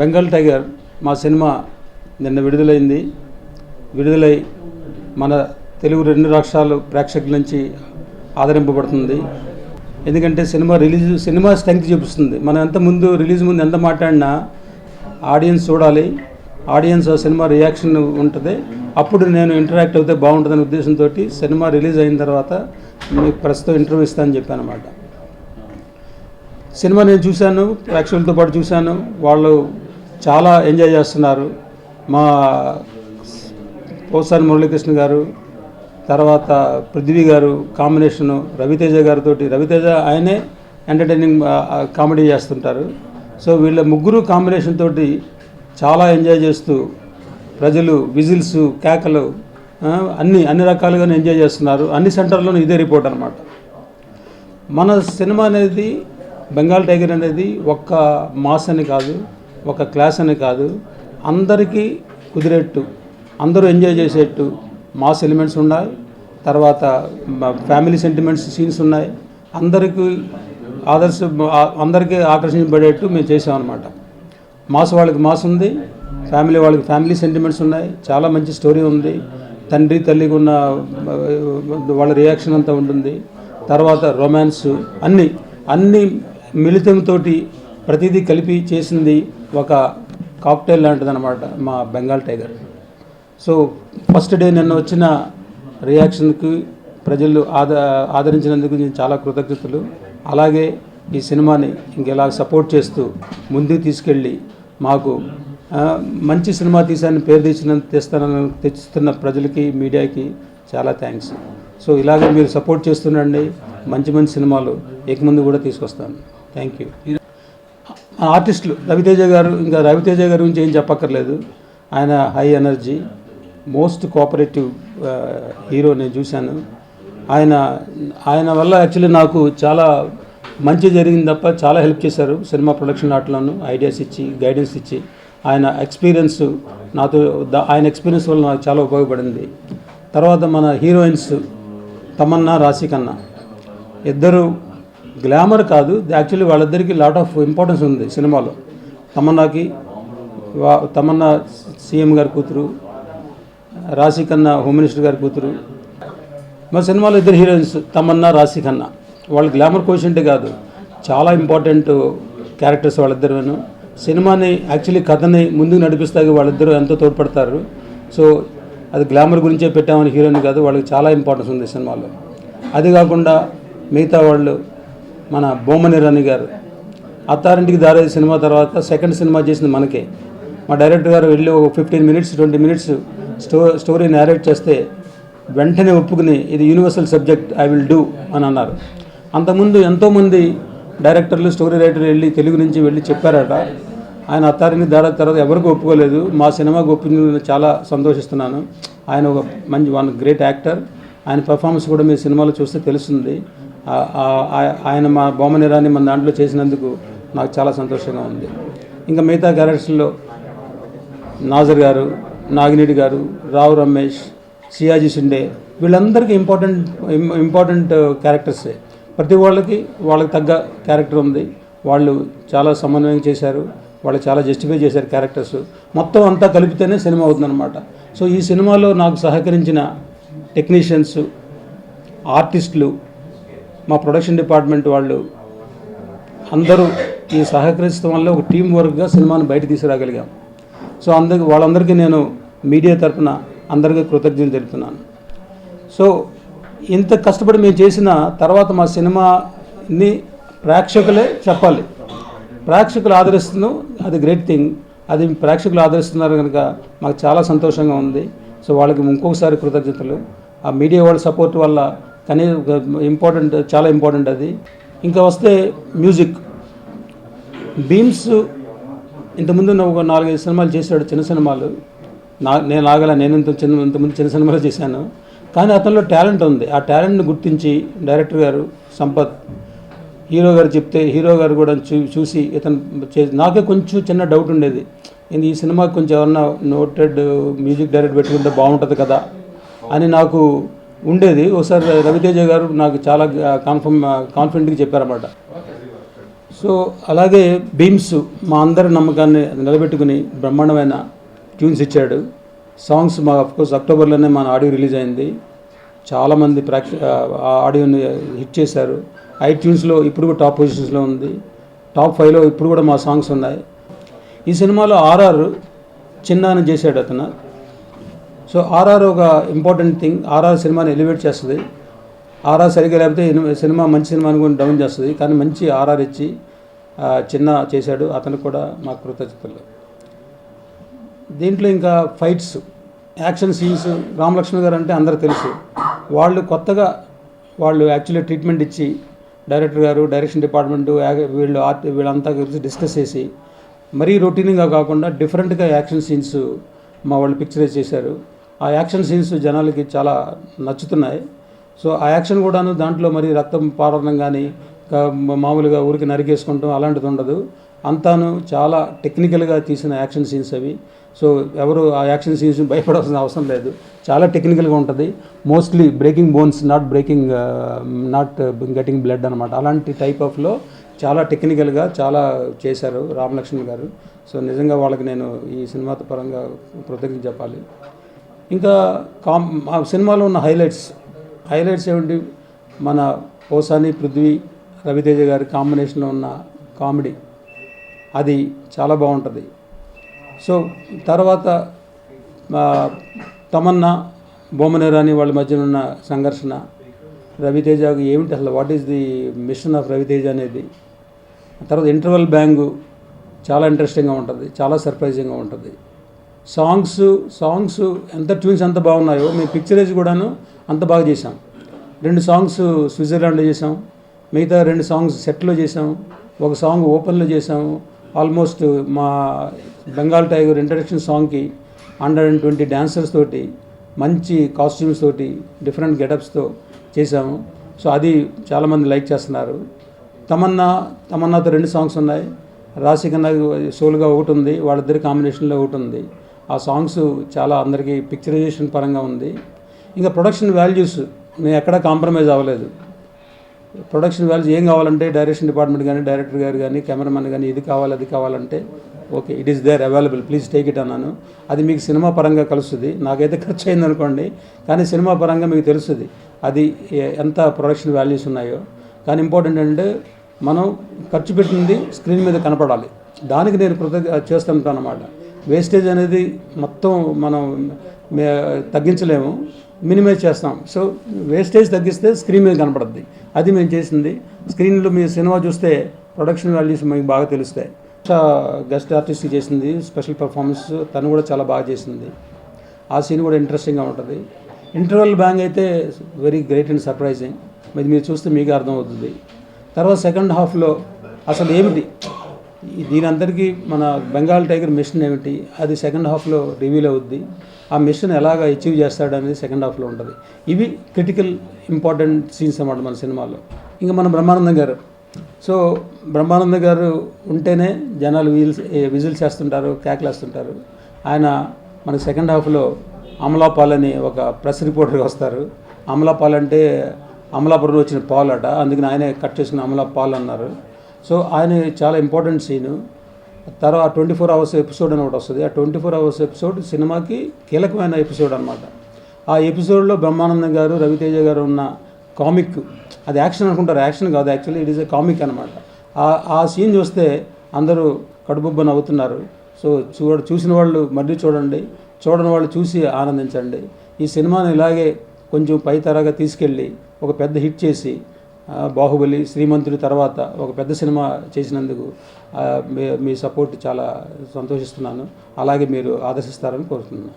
Bengal tiger మా cinema నిన్న విడుదలైంది. విడుదలై మన తెలుగు 2 రాష్ట్రాలు ప్రేక్షకుల నుంచి ఆదరింపబడుతుంది. ఎందుకంటే సినిమా స్ట్రెంగ్త్ చూపిస్తుంది. మనం ఎంత ముందు రిలీజ్ ముందు ఎంత మాట్లాడినా ఆడియన్స్ చూడాలి, ఆడియన్స్ ఆ సినిమా రియాక్షన్ ఉంటుంది, అప్పుడు నేను ఇంటరాక్ట్ అవుతే బాగుంటుందనే ఉద్దేశంతో సినిమా రిలీజ్ అయిన తర్వాత మీకు ప్రస్తుతం ఇంటర్వ్యూ ఇస్తానని చెప్పాను అన్నమాట. సినిమా నేను చూశాను, ప్రేక్షకులతో పాటు చూశాను. వాళ్ళు చాలా ఎంజాయ్ చేస్తున్నారు. మా పోసాని మురళీకృష్ణ గారు, తర్వాత పృథ్వీ గారు కాంబినేషను, రవితేజ గారితో, రవితేజ ఆయనే ఎంటర్టైనింగ్ కామెడీ చేస్తుంటారు. సో వీళ్ళ ముగ్గురు కాంబినేషన్ తోటి చాలా ఎంజాయ్ చేస్తూ ప్రజలు విజిల్స్, కేకలు అన్ని రకాలుగానే ఎంజాయ్ చేస్తున్నారు. అన్ని సెంటర్లోనూ ఇదే రిపోర్ట్ అనమాట. మన సినిమా అనేది బెంగాల్ టైగర్ అనేది ఒక్క మాస్ అని కాదు, ఒక క్లాస్ అని కాదు, అందరికీ కుదిరేట్టు, అందరూ ఎంజాయ్ చేసేట్టు మాస్ ఎలిమెంట్స్ ఉన్నాయి. తర్వాత ఫ్యామిలీ సెంటిమెంట్స్ సీన్స్ ఉన్నాయి. అందరికీ ఆకర్షించబడేట్టు మేము చేసామన్నమాట. మాస్ వాళ్ళకి మాస్ ఉంది, ఫ్యామిలీ వాళ్ళకి ఫ్యామిలీ సెంటిమెంట్స్ ఉన్నాయి. చాలా మంచి స్టోరీ ఉంది. తండ్రి తల్లికి ఉన్న వాళ్ళ రియాక్షన్ అంతా ఉంటుంది. తర్వాత రొమాన్స్ అన్ని మిళితంతో ప్రతిదీ కలిపి చేసింది ఒక కాక్టైల్ లాంటిదన్నమాట మా Bengal tiger. So first day నిన్న వచ్చిన రియాక్షన్కి ప్రజలు ఆదరించినందుకు నేను చాలా కృతజ్ఞతలు. అలాగే ఈ సినిమాని ఇంకెలా సపోర్ట్ చేస్తూ ముందుకు తీసుకెళ్ళి మాకు మంచి సినిమా తీసానని పేరు తెస్తున్న ప్రజలకి, మీడియాకి చాలా థ్యాంక్స్. సో ఇలాగే మీరు సపోర్ట్ చేస్తుండండి. మంచి సినిమాలు ముందు కూడా తీసుకొస్తాను. Thank you. ఆర్టిస్టులు రవితేజ గారు గురించి ఏం చెప్పక్కర్లేదు. ఆయన high energy, most cooperative hero నేను చూశాను. ఆయన వల్ల యాక్చువల్లీ నాకు చాలా మంచి జరిగింది తప్ప చాలా హెల్ప్ చేశారు సినిమా ప్రొడక్షన్ ఆటలోనూ, ఐడియాస్ ఇచ్చి, గైడెన్స్ ఇచ్చి. ఆయన ఎక్స్పీరియన్స్ వల్ల నాకు చాలా ఉపయోగపడింది. తర్వాత మన హీరోయిన్స్ తమన్నా, రాశికన్నా ఇద్దరు గ్లామర్ కాదు, యాక్చువల్లీ వాళ్ళిద్దరికీ లాట్ ఆఫ్ ఇంపార్టెన్స్ ఉంది సినిమాలో. తమన్నా సీఎం గారి కూతురు, రాశికన్నా హోమ్ మినిస్టర్ గారి కూతురు. మా సినిమాలో ఇద్దరు హీరోయిన్స్ తమన్నా, రాశికన్నా. వాళ్ళ గ్లామర్ కోషెంటే కాదు, చాలా ఇంపార్టెంట్ క్యారెక్టర్స్ వాళ్ళిద్దరు. సినిమాని యాక్చువల్లీ కథని ముందుకు నడిపిస్తాకి వాళ్ళిద్దరూ ఎంతో తోడ్పడతారు. సో అది గ్లామర్ గురించే పెట్టామని హీరోయిన్ కాదు, వాళ్ళకి చాలా ఇంపార్టెన్స్ ఉంది సినిమాలో. అది కాకుండా మిగతా వాళ్ళు మన బొమ్మని రాణి గారు, అత్తారింటికి దారేది సినిమా తర్వాత సెకండ్ సినిమా చేసింది మనకే. మా డైరెక్టర్ గారు వెళ్ళి ఒక 15 మినిట్స్ 20 మినిట్స్ స్టోరీ నేరేట్ చేస్తే వెంటనే ఒప్పుకుని ఇది universal subject, I will do అని అన్నారు. అంతకుముందు ఎంతోమంది డైరెక్టర్లు, స్టోరీ రైటర్లు వెళ్ళి తెలుగు నుంచి వెళ్ళి చెప్పారట. ఆయన అత్తారింటికి దారేది తర్వాత ఎవరికి ఒప్పుకోలేదు. మా సినిమాకి ఒప్పుకుని చాలా సంతోషిస్తున్నాను. ఆయన ఒక వన్ గ్రేట్ యాక్టర్. ఆయన పర్ఫార్మెన్స్ కూడా మీ సినిమాలో చూస్తే తెలుస్తుంది. ఆయన మా బొమ్మని రాణి మన దాంట్లో చేసినందుకు నాకు చాలా సంతోషంగా ఉంది. ఇంకా మిగతా క్యారెక్టర్స్లో నాజర్ గారు, నాగినేడి గారు, రావు రమేష్, సియాజీ షిండే వీళ్ళందరికీ ఇంపార్టెంట్ క్యారెక్టర్సే. ప్రతి వాళ్ళకి తగ్గ క్యారెక్టర్ ఉంది. వాళ్ళు చాలా సమన్వయం చేశారు, వాళ్ళు చాలా జస్టిఫై చేశారు క్యారెక్టర్స్. మొత్తం అంతా కలిపితేనే సినిమా అవుతుందన్నమాట. సో ఈ సినిమాలో నాకు సహకరించిన టెక్నీషియన్స్, ఆర్టిస్టులు, మా ప్రొడక్షన్ డిపార్ట్మెంట్ వాళ్ళు అందరూ ఈ సహకరించడం వల్ల ఒక టీం వర్క్గా సినిమాను బయట తీసుకురాగలిగాం. సో వాళ్ళందరికీ నేను మీడియా తరఫున అందరికీ కృతజ్ఞతలు తెలుపుతున్నాను. సో ఇంత కష్టపడి మేము చేసిన తర్వాత మా సినిమాని ప్రేక్షకులే చెప్పాలి. ప్రేక్షకులు ఆదరిస్తున్నాం, అది గ్రేట్ థింగ్. అది ప్రేక్షకులు ఆదరిస్తున్నారు కనుక మాకు చాలా సంతోషంగా ఉంది. సో వాళ్ళకి ఇంకొకసారి కృతజ్ఞతలు. ఆ మీడియా వాళ్ళ సపోర్ట్ వల్ల చాలా ఇంపార్టెంట్ అది. ఇంకా వస్తే మ్యూజిక్, బీమ్స్ ఇంతకుముందు ఒక 4-5 సినిమాలు చేశాడు, చిన్న సినిమాలు. నేను ఇంతకుముందు చిన్న సినిమాలు చేశాను. కానీ అతనిలో టాలెంట్ ఉంది. ఆ టాలెంట్ని గుర్తించి డైరెక్టర్ గారు సంపత్, హీరో గారు చెప్తే హీరో గారు కూడా చూసి ఇతను నాకే కొంచెం చిన్న డౌట్ ఉండేది, ఈ సినిమాకి కొంచెం ఎవరన్నా నోటెడ్ మ్యూజిక్ డైరెక్టర్ పెట్టుకుంటే బాగుంటుంది కదా అని నాకు ఉండేది. ఒకసారి రవితేజ గారు నాకు చాలా కాన్ఫిడెంట్గా చెప్పారన్నమాట. సో అలాగే బీమ్స్ మా అందరి నమ్మకాన్ని నిలబెట్టుకుని బ్రహ్మాండమైన ట్యూన్స్ ఇచ్చాడు. సాంగ్స్ మా అఫ్కోర్స్ అక్టోబర్లోనే మన ఆడియో రిలీజ్ అయింది. చాలామంది ఆ ఆడియోని హిట్ చేశారు. ఐట్యూన్స్లో ఇప్పుడు కూడా టాప్ పొజిషన్స్లో ఉంది. టాప్ 5లో ఇప్పుడు కూడా మా సాంగ్స్ ఉన్నాయి. ఈ సినిమాలో ఆర్ఆర్ చిన్నాని చేశాడు అతను. సో ఆర్ఆర్ ఒక ఇంపార్టెంట్ థింగ్. ఆర్ఆర్ సినిమాని ఎలివేట్ చేస్తుంది. ఆర్ఆర్ సరిగ్గా లేకపోతే సినిమా మంచి సినిమా అనుకుని డౌన్ చేస్తుంది. కానీ మంచి ఆర్ఆర్ ఇచ్చి చిన్న చేశాడు. అతను కూడా మా కృతజ్ఞతలు. దీంట్లో ఇంకా ఫైట్స్, యాక్షన్ సీన్స్, రామలక్ష్మణ్ గారు అంటే అందరూ తెలుసు. వాళ్ళు కొత్తగా యాక్చువల్లీ ట్రీట్మెంట్ ఇచ్చి డైరెక్టర్ గారు, డైరెక్షన్ డిపార్ట్మెంటు, వీళ్ళంతా కలిసి డిస్కస్ చేసి మరీ రొటీన్గా కాకుండా డిఫరెంట్గా యాక్షన్ సీన్స్ మా వాళ్ళు పిక్చరైజ్ చేశారు. ఆ యాక్షన్ సీన్స్ జనాలకి చాలా నచ్చుతున్నాయి. సో ఆ యాక్షన్ కూడాను దాంట్లో మరి రక్తం పారడం కానీ మామూలుగా ఊరికి నరికేసుకుంటాం అలాంటిది ఉండదు. అంతాను చాలా టెక్నికల్గా తీసిన యాక్షన్ సీన్స్ అవి. సో ఎవరు ఆ యాక్షన్ సీన్స్ భయపడాల్సిన అవసరం లేదు. చాలా టెక్నికల్గా ఉంటుంది. Mostly breaking bones, not getting blood అనమాట. అలాంటి టైప్ ఆఫ్లో చాలా టెక్నికల్గా చాలా చేశారు రామలక్ష్మణ్ గారు. సో నిజంగా వాళ్ళకి నేను ఈ సినిమా పరంగా కృతజ్ఞత చెప్పాలి. ఇంకా ఆ సినిమాలో ఉన్న హైలైట్స్ ఏమిటి, మన పోసాని, పృథ్వీ, రవితేజ గారి కాంబినేషన్లో ఉన్న కామెడీ అది చాలా బాగుంటుంది. సో తర్వాత తమన్నా, బొమ్మనేరాని వాళ్ళ మధ్యన ఉన్న సంఘర్షణ, రవితేజకి ఏమిటి అసలు what is the mission of Ravi Teja అనేది. తర్వాత ఇంటర్వెల్ బ్యాంగు చాలా ఇంట్రెస్టింగ్గా ఉంటుంది, చాలా సర్ప్రైజింగ్గా ఉంటుంది. సాంగ్స్ ఎంత ట్యూన్స్ ఎంత బాగున్నాయో మేము పిక్చరైజ్ కూడాను అంత బాగా చేసాం. 2 సాంగ్స్ స్విట్జర్లాండ్లో చేసాం, మిగతా 2 సాంగ్స్ సెట్లో చేసాం, ఒక సాంగ్ ఓపెన్లో చేసాము. ఆల్మోస్ట్ మా బెంగాల్ టైగర్ ఇంట్రడక్షన్ సాంగ్కి 120 డాన్సర్స్ తోటి, మంచి కాస్ట్యూమ్స్ తోటి, డిఫరెంట్ గెటప్స్తో చేసాము. సో అది చాలామంది లైక్ చేస్తున్నారు. తమన్నాతో 2 సాంగ్స్ ఉన్నాయి. రాశికన్నా సోల్గా ఒకటి ఉంది, వాళ్ళిద్దరి కాంబినేషన్లో ఒకటి ఉంది. ఆ సాంగ్స్ చాలా అందరికీ పిక్చరైజేషన్ పరంగా ఉంది. ఇంకా ప్రొడక్షన్ వాల్యూస్ నేను ఎక్కడా కాంప్రమైజ్ అవ్వలేదు. ప్రొడక్షన్ వాల్యూస్ ఏం కావాలంటే డైరెక్షన్ డిపార్ట్మెంట్ కానీ, డైరెక్టర్ గారు కానీ, కెమెరామెన్ కానీ ఇది కావాలి అది కావాలంటే okay it is there available, please take it అన్నాను. అది మీకు సినిమా పరంగా కలుస్తుంది. నాకైతే ఖర్చు అయింది అనుకోండి, కానీ సినిమా పరంగా మీకు తెలుస్తుంది అది ఎంత ప్రొడక్షన్ వాల్యూస్ ఉన్నాయో. కానీ ఇంపార్టెంట్ అంటే మనం ఖర్చు పెట్టింది స్క్రీన్ మీద కనపడాలి. దానికి నేను చేస్తుంటాను అన్నమాట. వేస్టేజ్ అనేది మొత్తం మనం తగ్గించలేము, మినిమైజ్ చేస్తాం. సో వేస్టేజ్ తగ్గిస్తే స్క్రీన్ మీద కనపడుద్ది. అది మేము చేసింది. స్క్రీన్లో మీ సినిమా చూస్తే ప్రొడక్షన్ వాల్యూస్ మీకు బాగా తెలుస్తాయి. గెస్ట్ ఆర్టిస్ట్ చేసింది స్పెషల్ పర్ఫార్మెన్స్, తను కూడా చాలా బాగా చేసింది. ఆ సీన్ కూడా ఇంట్రెస్టింగ్గా ఉంటుంది. ఇంటర్వెల్ బ్యాంగ్ అయితే వెరీ గ్రేట్ అండ్ సర్ప్రైజింగ్. మీరు చూస్తే మీకు అర్థమవుతుంది. తర్వాత సెకండ్ హాఫ్లో అసలు ఏమిటి దీని అందరికీ మన బెంగాల్ టైగర్ మిషన్ ఏమిటి అది సెకండ్ హాఫ్లో రివీల్ అవుద్ది. ఆ మిషన్ ఎలాగ అచీవ్ చేస్తాడనేది సెకండ్ హాఫ్లో ఉంటుంది. ఇవి క్రిటికల్ ఇంపార్టెంట్ సీన్స్ అన్నమాట మన సినిమాలో. ఇంకా మన బ్రహ్మానందం గారు. సో బ్రహ్మానందం గారు ఉంటేనే జనాలు విజిల్స్ వేస్తుంటారు, కేకలేస్తుంటారు. ఆయన మనకి సెకండ్ హాఫ్లో అమలాపాల్ అని ఒక ప్రెస్ రిపోర్టర్గా వస్తారు. అమలాపాల్ అంటే అమలాపురంలో వచ్చిన పాల్ అట, అందుకని ఆయనే కట్ చేసుకుని అమలాపాల్ అన్నారు. సో ఆయన చాలా ఇంపార్టెంట్ సీను. తర్వాత 24 అవర్స్ ఎపిసోడ్ అని ఒకటి వస్తుంది. ఆ 24 అవర్స్ ఎపిసోడ్ సినిమాకి కీలకమైన ఎపిసోడ్ అనమాట. ఆ ఎపిసోడ్లో బ్రహ్మానందం గారు, రవితేజ గారు ఉన్న కామిక్, అది యాక్షన్ అనుకుంటారు, యాక్షన్ కాదు, actually it is a comic అనమాట. ఆ సీన్ చూస్తే అందరూ కడుపుబ్బ నవ్వుతున్నారు. సో చూసిన వాళ్ళు మళ్ళీ చూడండి, చూడని వాళ్ళు చూసి ఆనందించండి. ఈ సినిమాని ఇలాగే కొంచెం పై తరగా తీసుకెళ్ళి ఒక పెద్ద హిట్ చేసి బాహుబలి, శ్రీమంతుడి తర్వాత ఒక పెద్ద సినిమా చేసినందుకు మీ సపోర్ట్ చాలా సంతోషిస్తున్నాను. అలాగే మీరు ఆదర్శిస్తారని కోరుతున్నాను.